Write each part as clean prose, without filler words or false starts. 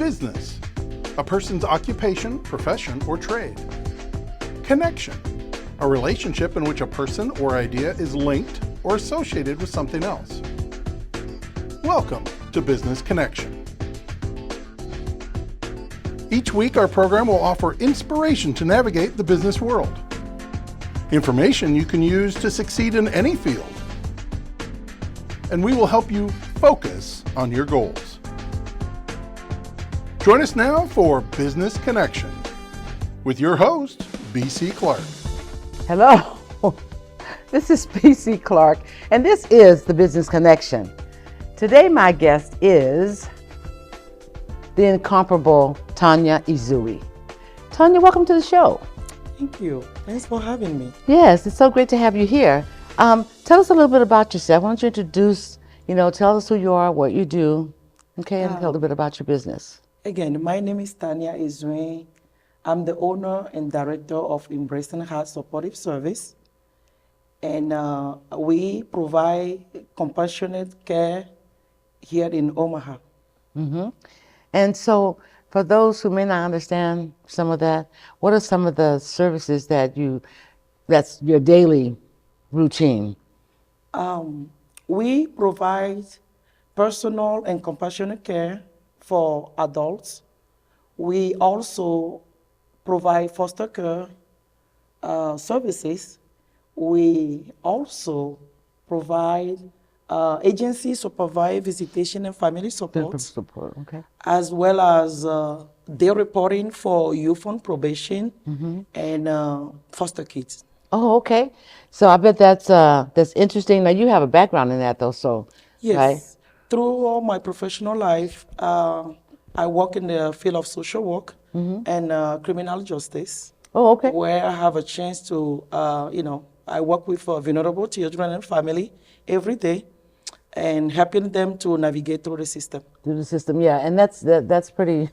Business, a person's occupation, profession, or trade. Connection, a relationship in which a person or idea is linked or associated with something else. Welcome to Business Connection. Each week, our program will offer inspiration to navigate the business world. Information you can use to succeed in any field. And we will help you focus on your goals. Join us now for Business Connection with your host, BC Clark. Hello, this is BC Clark, and this is the Business Connection. Today, my guest is the incomparable Tanya Ezul. Tanya, welcome to the show. Thank you. Thanks for having me. Yes, it's so great to have you here. Tell us a little bit about yourself. Why don't you introduce, tell us who you are, what you do, okay, and tell a little bit about your business. Again, my name is Tanya Ezul. I'm the owner and director of Embracing Heart Supportive Service. And we provide compassionate care here in Omaha. Mm-hmm. And so, for those who may not understand some of that, what are some of the services that's your daily routine? We provide personal and compassionate care for adults. We also provide foster care services. We also provide agency supervised visitation and family support, okay. As well as day reporting for youth on probation and foster kids. Oh, okay. So I bet that's interesting. Now you have a background in that, though. So yes, right? Through all my professional life, I work in the field of social work and criminal justice. Oh, okay. Where I have a chance to, I work with vulnerable children and family every day, and helping them to navigate through the system. Through the system, yeah, and that's pretty.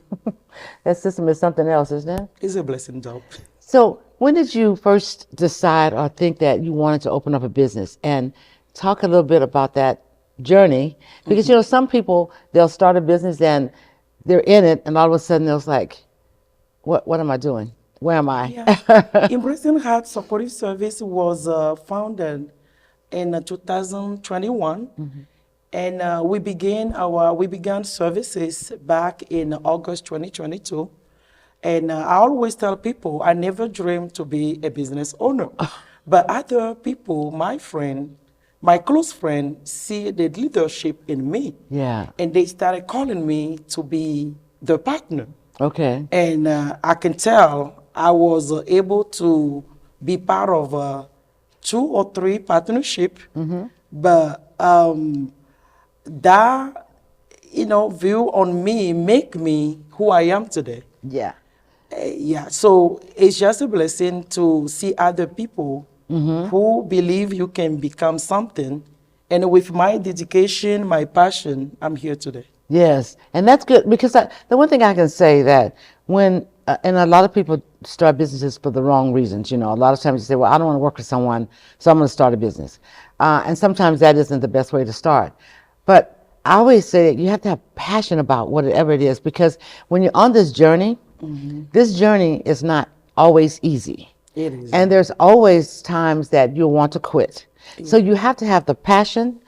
That system is something else, isn't it? It's a blessing job. So, when did you first decide or think that you wanted to open up a business? And talk a little bit about that journey, because some people, they'll start a business and they're in it, and all of a sudden they're like, "What am I doing? Where am I?" Yeah. Embracing Heart Supportive Service was founded in 2021. And we began services back in August 2022. And I always tell people I never dreamed to be a business owner. But other people, my close friend, see the leadership in me. Yeah. And they started calling me to be the partner. Okay. And I can tell I was able to be part of 2 or 3 partnership. But that, view on me make me who I am today. Yeah. Yeah, so it's just a blessing to see other people who believe you can become something. And with my dedication, my passion, I'm here today. Yes, and that's good, because the one thing I can say that when, and a lot of people start businesses for the wrong reasons, a lot of times you say, well, I don't want to work for someone, so I'm going to start a business. And sometimes that isn't the best way to start. But I always say that you have to have passion about whatever it is, because when you're on this journey, this journey is not always easy. It is. And there's always times that you'll want to quit. Yeah. So you have to have the passion,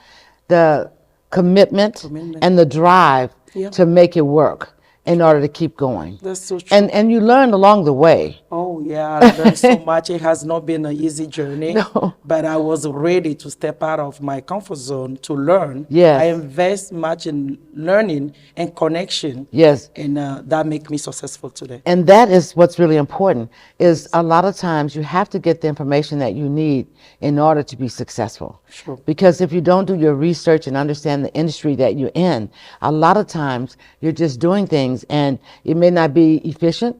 the commitment. And the drive to make it work in order to keep going. That's so true. And you learn along the way. Oh, yeah, I learned so much. It has not been an easy journey. No. But I was ready to step out of my comfort zone to learn. Yes. I invest much in learning and connection. Yes. And that makes me successful today. And that is what's really important, is a lot of times you have to get the information that you need in order to be successful. Sure. Because if you don't do your research and understand the industry that you're in, a lot of times you're just doing things and it may not be efficient.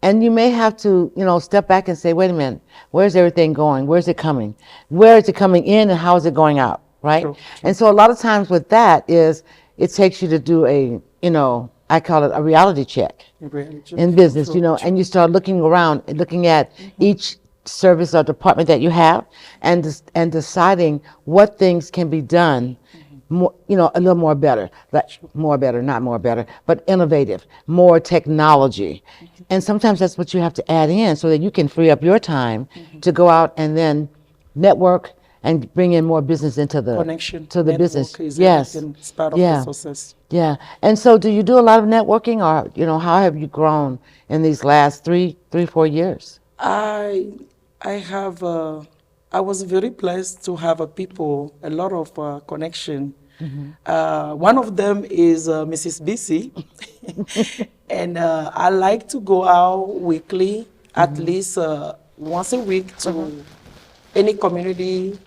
And you may have to, step back and say, wait a minute, where's everything going? Where's it coming? Where is it coming in and how is it going out, right? True. And so a lot of times with that is, it takes you to do a, I call it a reality check in business, and you start looking around and looking at each service or department that you have and deciding what things can be done more, a little more better, like more better, not more better, but innovative, more technology. And sometimes that's what you have to add in so that you can free up your time to go out and then network and bring in more business into Connection, to the business. network is Yes. everything. It's part of the Yeah. success. Yeah. And so do you do a lot of networking, or, how have you grown in these last 4 years? I have I was very blessed to have a lot of connection. One of them is Mrs. BC, and I like to go out weekly, at least once a week, to any community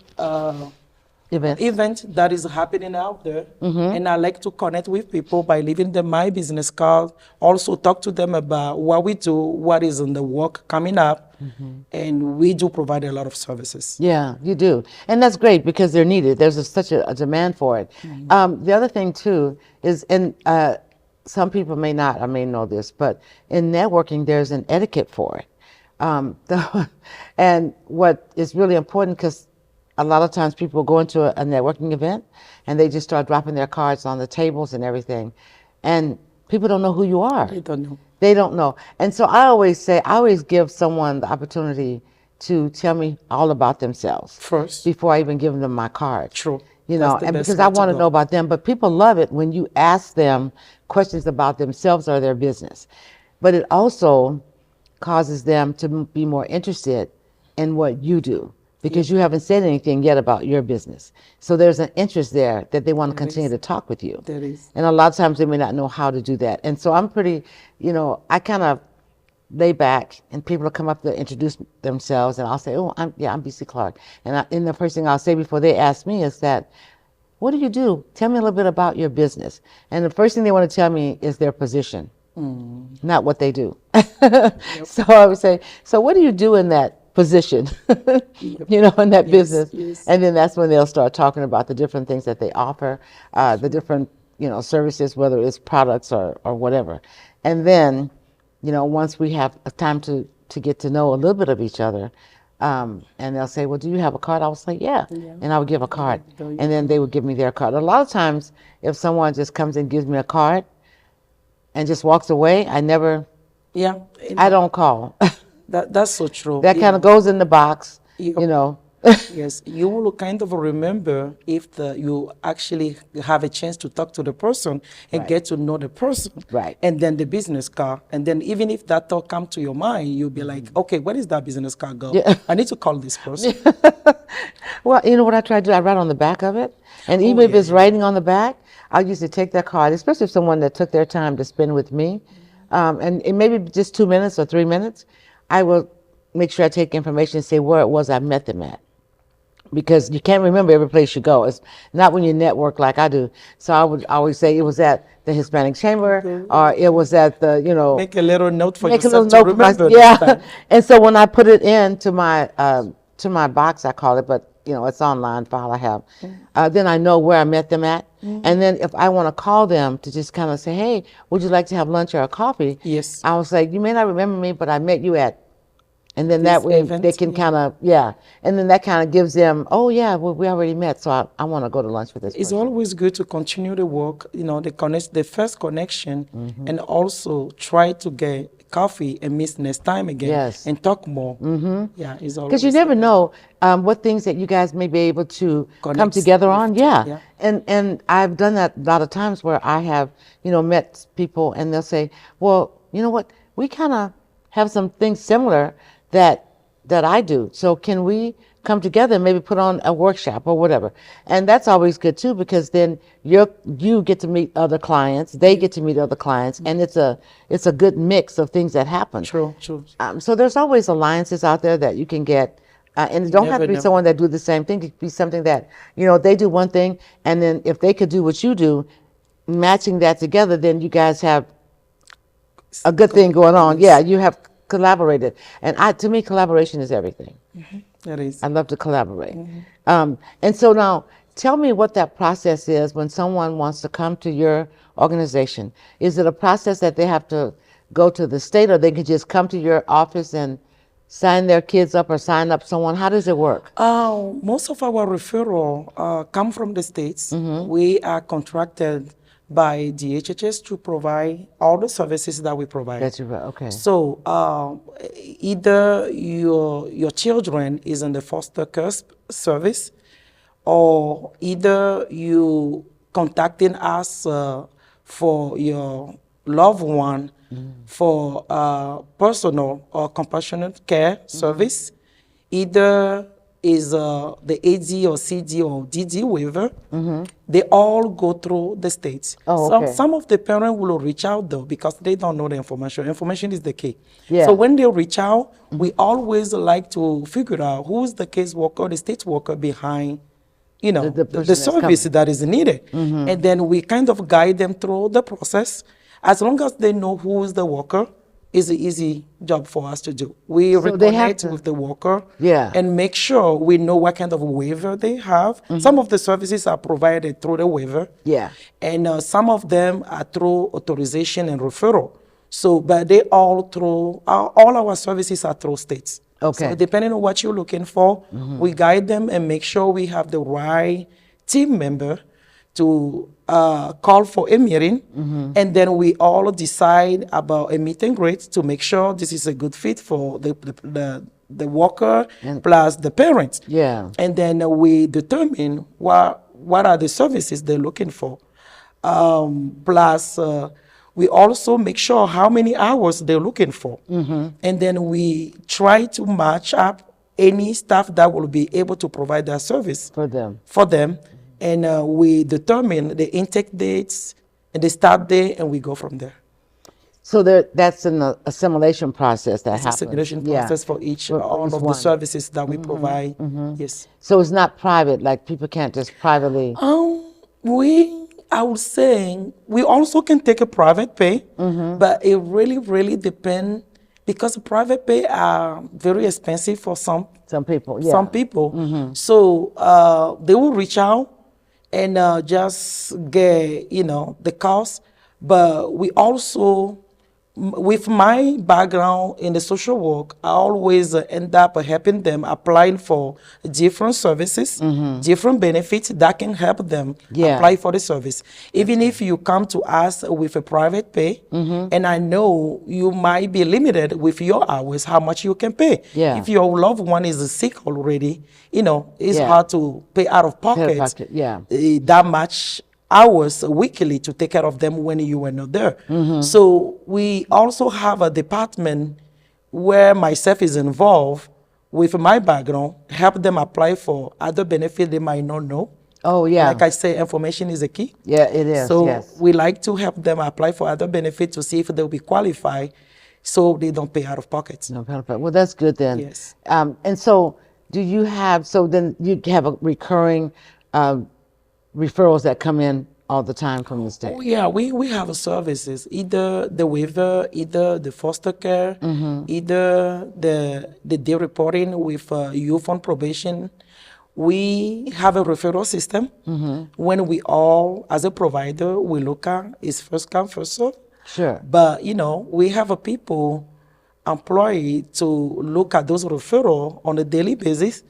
event that is happening out there. And I like to connect with people by leaving them my business card, also talk to them about what we do, what is in the work coming up, and we do provide a lot of services. Yeah, you do. And that's great because they're needed. There's such a demand for it. The other thing too is, and some people may not, I may know this, but in networking, there's an etiquette for it. And what is really important, because a lot of times people go into a networking event and they just start dropping their cards on the tables and everything. And people don't know who you are. I don't know. They don't know. And so I always give someone the opportunity to tell me all about themselves First. before I even give them my card. True. You That's know, the and best because way I to want to go. know about them. But people love it when you ask them questions about themselves or their business. But it also causes them to be more interested in what you do, because you haven't said anything yet about your business. So there's an interest there that they want to continue to talk with you. There is. And a lot of times they may not know how to do that. And so I'm pretty, I kind of lay back, and people will come up to introduce themselves, and I'll say, oh, I'm BC Clark. And the first thing I'll say before they ask me is that, what do you do? Tell me a little bit about your business. And the first thing they want to tell me is their position, not what they do. So I would say, so what do you do in that position, in that business? Yes. And then that's when they'll start talking about the different things that they offer, the different, services, whether it's products or whatever. And then, once we have a time to get to know a little bit of each other, and they'll say, well, do you have a card? I was like, yeah. And I would give a card. And then they would give me their card. A lot of times, if someone just comes and gives me a card and just walks away, I don't call. That's so true. That kind of goes in the box, Yes, you will kind of remember if you actually have a chance to talk to the person and get to know the person. Right. And then the business card. And then even if that thought come to your mind, you'll be like, okay, where is that business card go? Yeah. I need to call this person. Well, you know what I try to do? I write on the back of it. And even if it's writing on the back, I usually take that card, especially if someone that took their time to spend with me, and it may be just 2 minutes or 3 minutes, I will make sure I take information and say where it was I met them at. Because you can't remember every place you go. It's not when you network like I do. So I would always say it was at the Hispanic Chamber, or it was at the, Make a little note for make a yourself little to note for my, remember. yeah. And so when I put it into my box, I call it, but it's online file I have. Then I know where I met them at. And then if I want to call them to just kind of say, hey, would you like to have lunch or a coffee? Yes. I was like, you may not remember me, but I met you at. And then that This way event, they can kind of, and then that kind of gives them, oh yeah, well, we already met, so I want to go to lunch with this It's person. always good to continue the work, the first connection, and also try to get coffee and meet next time again. Yes. And talk more. Yeah, it's always Because you never know what things that you guys may be able to come Connect together on. with, Yeah. And I've done that a lot of times where I have, met people and they'll say, well, you know what, we kind of have some things similar that I do. So can we come together and maybe put on a workshop or whatever? And that's always good too, because then you get to meet other clients, they get to meet other clients, and it's a good mix of things that happen. True. So there's always alliances out there that you can get. And it don't have to be Never know. someone that do the same thing. It could be something that, they do one thing, and then if they could do what you do, matching that together, then you guys have a good thing going on. Yeah, you have collaborated. And to me, collaboration is everything. That is. I love to collaborate. And so now, tell me what that process is when someone wants to come to your organization. Is it a process that they have to go to the state, or they can just come to your office and sign their kids up or sign up someone? How does it work? Most of our referral come from the states. Mm-hmm. We are contracted by DHHS to provide all the services that we provide. That's right. Okay. So either your children is in the foster care service, or either you contacting us for your loved one for personal or compassionate care service. Either is the AD or CD or DD waiver. They all go through the states. Oh, okay. Some of the parents will reach out though because they don't know the information. Information is the key. Yeah. So when they reach out, we always like to figure out who's the caseworker, the state worker behind, you know, The the person that's service coming. that is needed. And then we kind of guide them through the process. As long as they know who is the worker, it's an easy job for us to do. We So they have reconnect to- with the worker Yeah. and make sure we know what kind of waiver they have. Some of the services are provided through the waiver. Yeah. And some of them are through authorization and referral. So, but they all through, all our services are through states. Okay. So depending on what you're looking for, we guide them and make sure we have the right team member to call for a meeting. And then we all decide about a meet and greet to make sure this is a good fit for the worker plus the parents. Yeah. And then we determine what are the services they're looking for. Plus, we also make sure how many hours they're looking for. And then we try to match up any staff that will be able to provide that service For them. And we determine the intake dates and the start date, and we go from there. So that's an assimilation process that It's a happens. simulation Yeah. process for each, For all each of one. the services that we provide. Yes. So it's not private, like people can't just privately. I would say we also can take a private pay, but it really, really depends because private pay are very expensive for some people. Yeah. some people. So they will reach out and just get, you know, the cost. But we also, with my background in the social work, I always end up helping them applying for different services, different benefits that can help them Yeah. apply for the service. Even if you come to us with a private pay, and I know you might be limited with your hours, how much you can pay. Yeah. If your loved one is sick already, you know, it's Yeah. hard to pay out of pocket, yeah. that much hours weekly to take care of them when you were not there. So we also have a department where myself is involved with my background, help them apply for other benefits they might not know. Oh, yeah. Like I say, information is a key. Yeah, it is. So yes. we like to help them apply for other benefits to see if they'll be qualified so they don't pay out of pocket. No, perfect. Well, that's good then. Yes. And so then you have a recurring referrals that come in all the time from the state. Oh, yeah, we have services, either the waiver, either the foster care, either the day reporting with youth on probation. We have a referral system. When we all, as a provider, we look at is first come, first serve. Sure. But, you know, we have a people employed to look at those referrals on a daily basis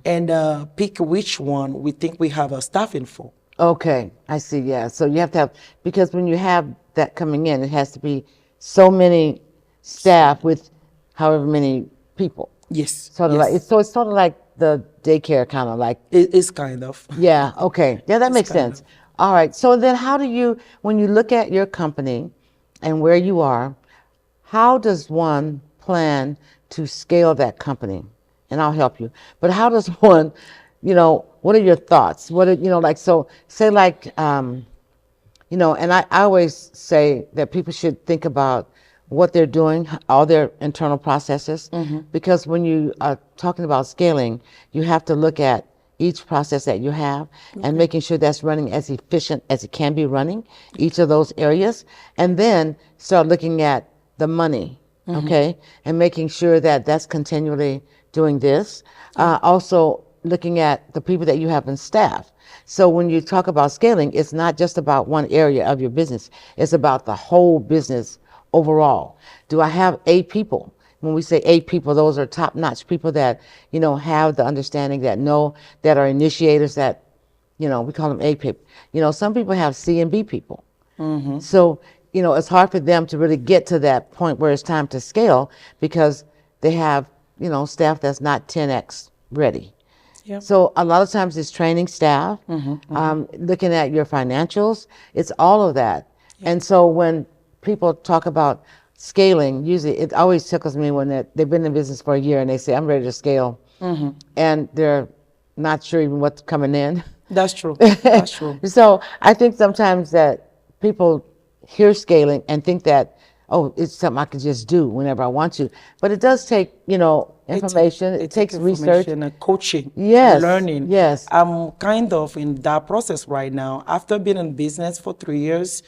and pick which one we think we have a staffing for. Okay, I see. Yeah. So you have to have, because when you have that coming in, it has to be so many staff with however many people. Yes. Sort of yes. like it's sort of like the daycare, kind of like. It is kind of. Yeah. Okay. Yeah, that makes kind sense. All right. So then, how do you, when you look at your company and where you are, how does one plan to scale that company? And I'll help you. But how does one, you know, what are your thoughts? What are, you know, like, so say like, you know, and I always say that people should think about what they're doing, all their internal processes, because when you are talking about scaling, you have to look at each process that you have and making sure that's running as efficient as it can be running, each of those areas, and then start looking at the money, okay, and making sure that that's continually doing this. Also looking at the people that you have in staff. So when you talk about scaling, it's not just about one area of your business, it's about the whole business overall. Do I have 8 people when we say 8 people, those are top-notch people that, have the understanding, that are initiators, that, we call them 8 people. Some people have C and B people. So, it's hard for them to really get to that point where it's time to scale because they have, staff that's not 10x ready. Yep. So a lot of times it's training staff, looking at your financials, it's all of that. And so when people talk about scaling, usually it always tickles me when they've been in business for a year and they say, I'm ready to scale. And they're not sure even what's coming in. That's true. That's true. So I think sometimes that people hear scaling and think that, oh, it's something I can just do whenever I want to. But it does take, information. It takes research. And coaching. Yes. Learning. Yes. I'm kind of in that process right now. After being in business for 3 years,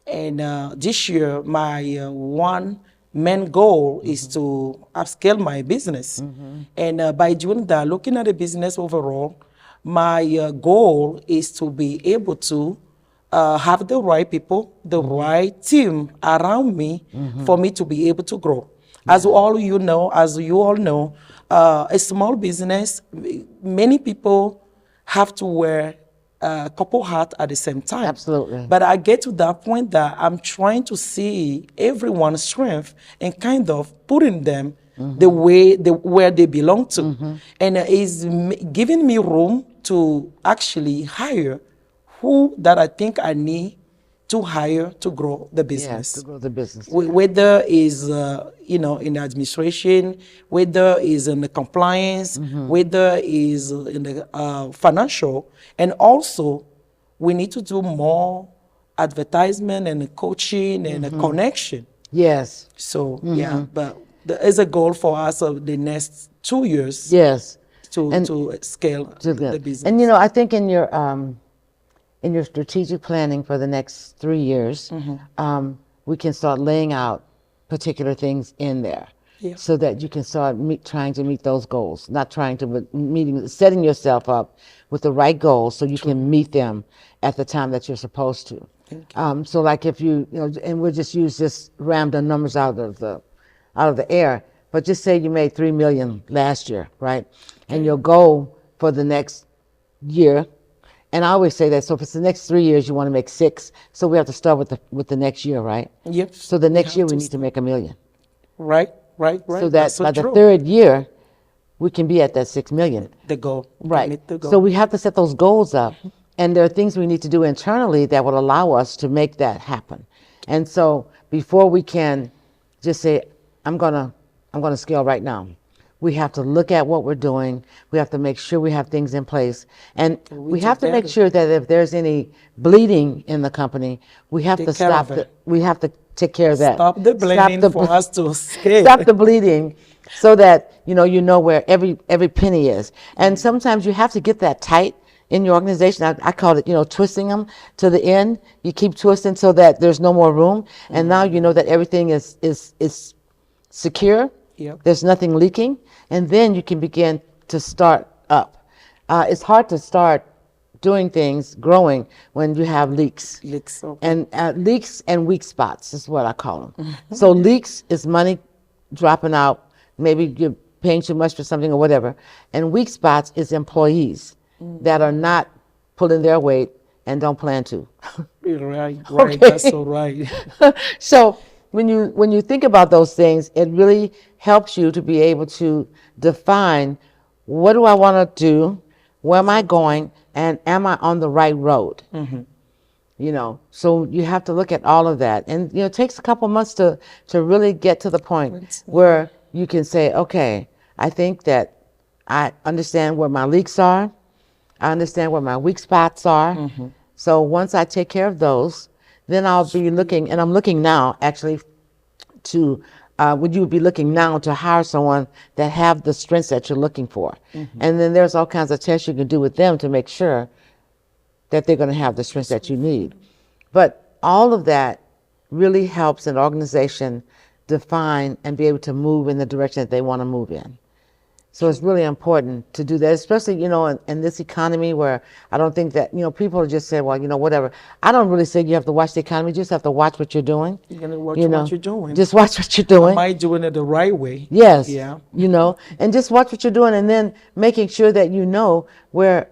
and this year, my one main goal is to upscale my business. And by doing that, looking at the business overall, my goal is to be able to have the right people, the right team around me for me to be able to grow. As you all know, a small business, many people have to wear a couple hats at the same time. Absolutely. But I get to that point that I'm trying to see everyone's strength and kind of putting them where they belong to. And it's giving me room to actually hire who that I think I need to hire to grow the business. Yes, to grow the business. Whether is in the administration, whether is in the compliance, whether is in the financial, and also we need to do more advertisement and coaching and connection. Yes. So yeah, but there is a goal for us of the next 2 years. Yes. To scale the business. And I think in your strategic planning for the next 3 years, we can start laying out particular things in there, so that you can start trying to meet those goals. Not trying to, but setting yourself up with the right goals so you can meet them at the time that you're supposed to. So like if and we'll just use just random numbers out of the air, but just say you made $3 million last year, right? And your goal for the next year. And I always say that, so if it's the next 3 years, you want to make 6. So we have to start with the next year, right? Yep. So the next year we need to make $1 million. Right. So that by the third year, we can be at that 6 million. The goal. Right. So we have to set those goals up. And there are things we need to do internally that will allow us to make that happen. And so before we can just say, I'm gonna scale right now, we have to look at what we're doing. We have to make sure we have things in place. And we have to make sure that if there's any bleeding in the company, we have to stop it. We have to take care of that. Stop the bleeding for us to scale. Stop the bleeding so that you know where every penny is. And sometimes you have to get that tight in your organization. I call it, twisting them to the end. You keep twisting so that there's no more room. And now you know that everything is secure. Yep. There's nothing leaking, and then you can begin to start up. It's hard to start doing things, growing, when you have leaks. Leaks, okay. And leaks and weak spots is what I call them. So leaks is money dropping out. Maybe you're paying too much for something or whatever. And weak spots is employees that are not pulling their weight and don't plan to. Right. Okay. That's so right. So when you think about those things, it really helps you to be able to define, what do I want to do, where am I going, and am I on the right road? So you have to look at all of that. And it takes a couple months to really get to the point where you can say, okay, I think that I understand where my leaks are, I understand where my weak spots are. So once I take care of those, then I'll be looking, and I'm looking now actually to, would you be looking now to hire someone that have the strengths that you're looking for? And then there's all kinds of tests you can do with them to make sure that they're going to have the strengths that you need. But all of that really helps an organization define and be able to move in the direction that they want to move in. So it's really important to do that, especially, in this economy where I don't think that, people just say, well, whatever. I don't really say you have to watch the economy. You just have to watch what you're doing. You're gonna watch You what know, you're doing. just watch what you're Am doing. I doing it the right way? Yes. Yeah. And just watch what you're doing, and then making sure that where,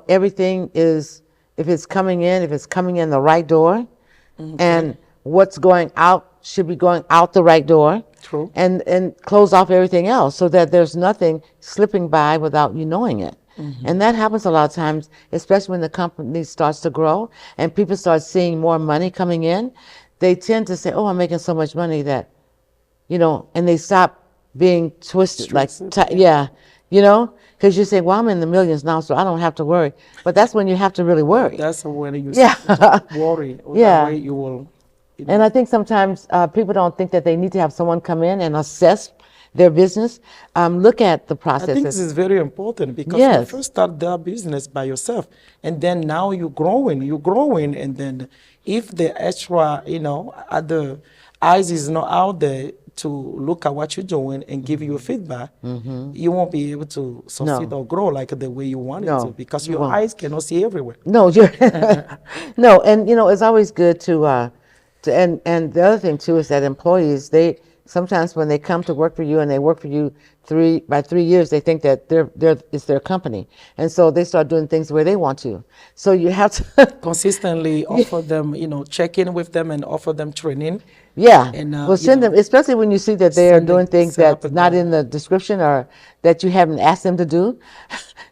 everything is, if it's coming in the right door, and what's going out should be going out the right door. True. And close off everything else so that there's nothing slipping by without you knowing it. And that happens a lot of times, especially when the company starts to grow and people start seeing more money coming in. They tend to say, oh, I'm making so much money that, and they stop being twisted. Because you say, well, I'm in the millions now, so I don't have to worry. But that's when you have to really worry. That's when you Yeah. worry. Yeah. That way you will. And I think sometimes people don't think that they need to have someone come in and assess their business. Look at the I processes. think this is very important because Yes. you first start that business by yourself, and then now you're growing, and then if the extra, other eyes is not out there to look at what you're doing and give you feedback, you won't be able to succeed No. or grow like the way you want it No, to, because you your won't. eyes cannot see everywhere. No, no, and it's always good and the other thing too is that employees, they sometimes when they come to work for you and they work for you 3 years, they think that it's their company, and so they start doing things the way they want to. So you have to Consistently offer them, check in with them and offer them training. Yeah, And, well, send them, especially when you see that they are send them- doing things set up that's a not goal. in the description or that you haven't asked them to do,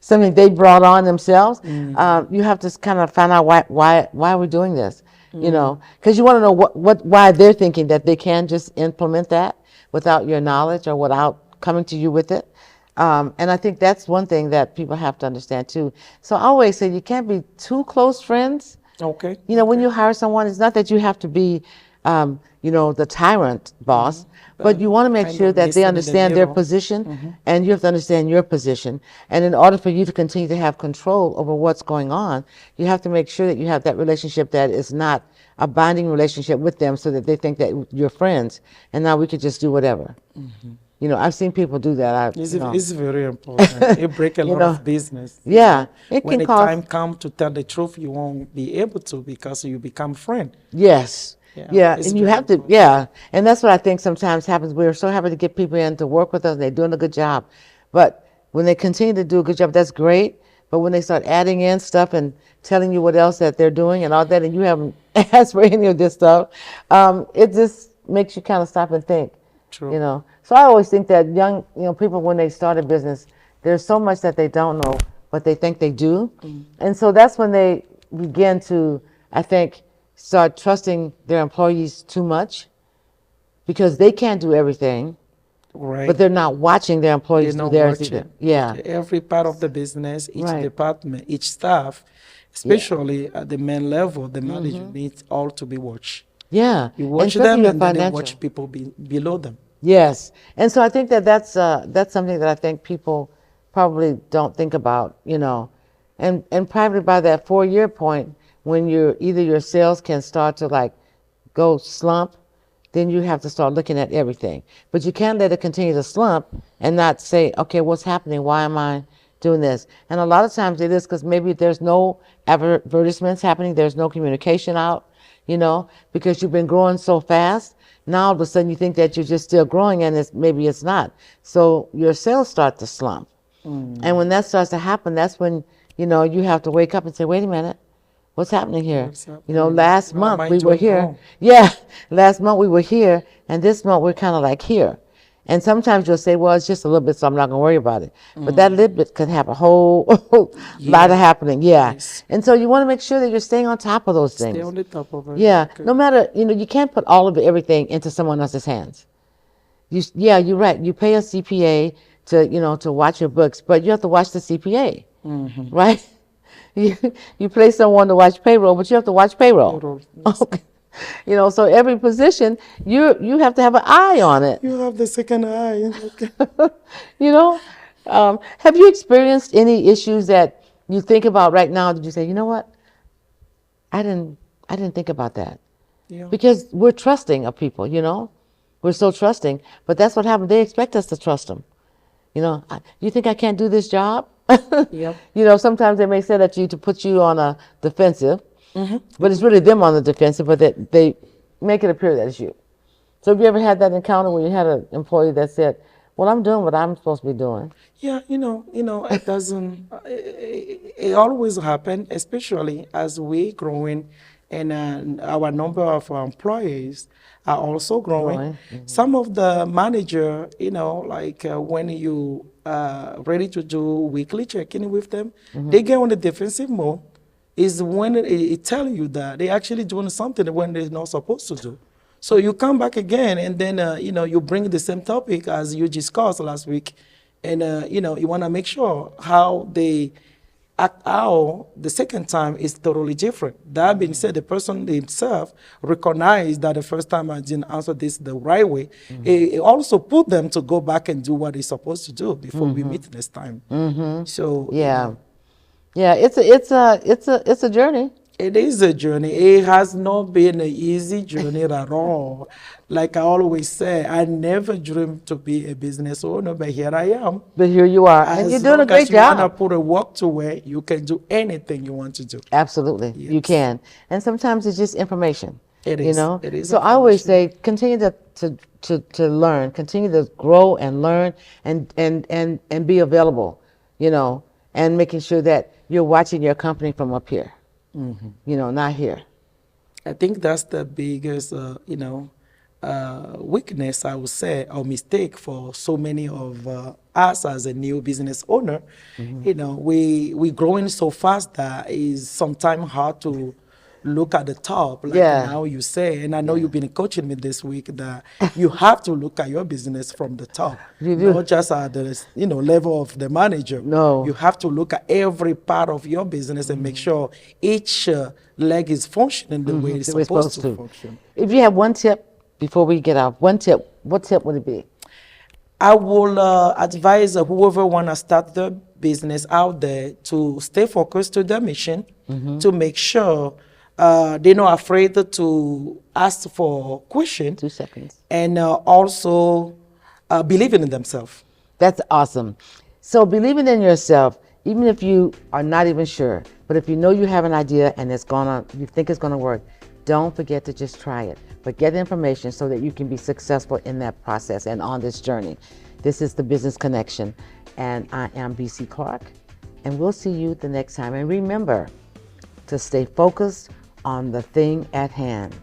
something they brought on themselves. You have to kind of find out why are we doing this, because you want to know why they're thinking that they can just implement that without your knowledge or without coming to you with it. And I think that's one thing that people have to understand too. So I always say you can't be too close friends. Okay. When you hire someone, it's not that you have to be, the tyrant boss, but you want to make kind sure of that listen they in the understand their middle. position, and you have to understand your position. And in order for you to continue to have control over what's going on, you have to make sure that you have that relationship that is not a binding relationship with them, so that they think that you're friends, and now we could just do whatever. I've seen people do that. It's very important. It breaks a lot of business. Yeah, it When can the cause. time comes to tell the truth, you won't be able to because you become friend. Yes. Yeah, Yeah, it's and you very have to, yeah. And that's what I think sometimes happens. We're so happy to get people in to work with us, and they're doing a good job. But when they continue to do a good job, that's great. But when they start adding in stuff and telling you what else that they're doing and all that, and you haven't asked for any of this stuff, it just makes you kind of stop and think. True. So I always think that young, people, when they start a business, there's so much that they don't know, but they think they do. And so that's when they begin to, I think, start trusting their employees too much, because they can't do everything, Right. but they're not watching their employees They're do not theirs watching. either. Yeah. Every part of the business, each Right. department, each staff, especially at the main level, the manager needs all to be watched. Yeah. You watch especially them your and then they financial. watch people below them. Yes, and so I think that that's something that I think people probably don't think about, and probably by that 4-year point, when either your sales can start to like go slump, then you have to start looking at everything. But you can't let it continue to slump and not say, okay, what's happening? Why am I doing this? And a lot of times it is because maybe there's no advertisements happening, there's no communication out, because you've been growing so fast. Now all of a sudden you think that you're just still growing, and maybe it's not. So your sales start to slump. And when that starts to happen, that's when, you have to wake up and say, wait a minute, what's happening here? What's happening? Last What am month I we were doing here. wrong? Yeah, last month we were here, and this month we're kind of like here. And sometimes you'll say, well, it's just a little bit, so I'm not going to worry about it. But that little bit could have a whole lot of happening. Yeah. Yes. And so you want to make sure that you're staying on top of those things. Stay on the top of it. Yeah, Okay. no matter, you can't put all of everything into someone else's hands. You're right. You pay a CPA to watch your books, but you have to watch the CPA, right? You pay someone to watch payroll, but you have to watch payroll. Payroll, yes. Okay. So every position, you have to have an eye on it. You have the second eye. Okay. Have you experienced any issues that you think about right now that you say, you know what? I didn't think about that. Yeah. Because we're trusting of people, we're so trusting, but that's what happens. They expect us to trust them, You think I can't do this job? Yep. Sometimes they may say that to you to put you on a defensive, but it's really them on the defensive, but they make it appear that it's you. So have you ever had that encounter where you had an employee that said, well, I'm doing what I'm supposed to be doing? Yeah, it doesn't. It always happen, especially as we growing, and our number of employees are also growing. Some of the manager, like when you ready to do weekly check-in with them, they get on the defensive mode. Is when it tell you that they actually doing something when they're not supposed to do. So you come back again, and then you bring the same topic as you discussed last week, and you want to make sure how they act out the second time is totally different. That being said, the person himself recognized that the first time I didn't answer this the right way. It also put them to go back and do what they're supposed to do before we meet next time. So Yeah. Yeah, it's a journey. it is a journey. It has not been an easy journey at all. Like I always say, I never dreamed to be a business owner, but here I am. But here you are, and you're As doing a long great as you want to job. put a work to where you can do anything you want to do. Absolutely, you Yes. can. And sometimes it's just information. It You is. know. It is So I always information. say, continue to learn, continue to grow and learn, and be available. And making sure that you're watching your company from up here. Not here. I think that's the biggest, weakness, I would say, or mistake for so many of us as a new business owner. We growing so fast that it's sometimes hard to look at the top, like Yeah. now you say, and I know you've been coaching me this week that you have to look at your business from the top, You do. not just at the level of the manager. No. You have to look at every part of your business and make sure each leg is functioning the way it's That we're supposed to function. If you have one tip before we get off, what tip would it be? I will advise whoever want to start their business out there to stay focused to their mission, to make sure they're not afraid to ask for questions, 2 seconds. and also believing in themselves. That's awesome. So believing in yourself, even if you are not even sure, but if you know you have an idea and you think it's gonna work, don't forget to just try it. But get information so that you can be successful in that process and on this journey. This is the Business Connection, and I am BC Clark, and we'll see you the next time. And remember to stay focused on the thing at hand.